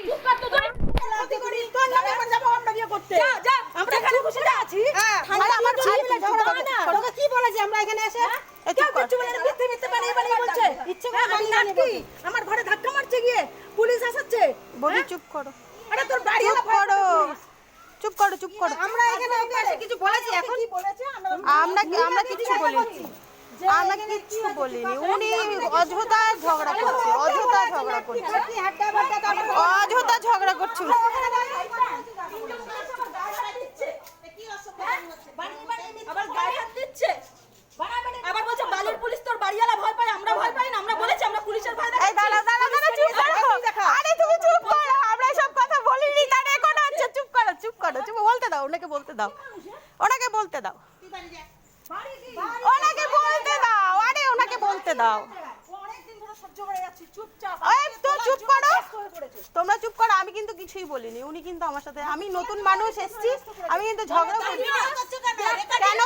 চুপ কর তো তুই ক্ষতি করি তোর নামে এখন যাব আমরা বিয়ে করতে যা যা আমরা এখানে বসে আছি আরে আমার ভাই ঝগড়া করে না তোকে কি বলেছি আমরা এখানে এসে কেউ কিছু বলে না মিথ্যে মিথ্যে বানিয়ে বানিয়ে বলছে ইচ্ছে করে বানিয়ে বানিয়ে আমার ঘরে ধাক্কা মারছে গিয়ে পুলিশ আসাচ্ছে বলি চুপ করো আরে তোর বাড়ি চুপ করো চুপ করো চুপ করো আমরা এখানে এসে কিছু বলেছি এখন কি বলেছে আমরা কিছু বলিনি আমরা কিচ্ছু বলিনি উনি অযথা ঝগড়া করছে অযথা ঝগড়া করছে আবার গায়ে হাত দিচ্ছে আবার বলছে বালির পুলিশ তোর বাড়িওয়ালা ভয় পায় আমরা ভয় পাই না আমরা বলেছি আমরা পুলিশের ভয় এই দাঁড়াও দাঁড়াও দাঁড়াও চুপ করো আরে তুমি চুপ করো আমরা সব কথা বলিনি তার এখন হচ্ছে চুপ করো চুপ বলতে দাও ওনাকে বলতে দাও ওনাকে বলতে দাও আরে ওনাকে বলতে দাও অনেকদিন ধরে সহ্য করে যাচ্ছি চুপচাপ এই তো চুপ করো তোমরা চুপ করো আমি কিন্তু কিছুই বলিনি উনি কিন্তু আমার সাথে আমি নতুন মানুষ এসেছি আমি কিন্তু ঝগড়া করিনি কেন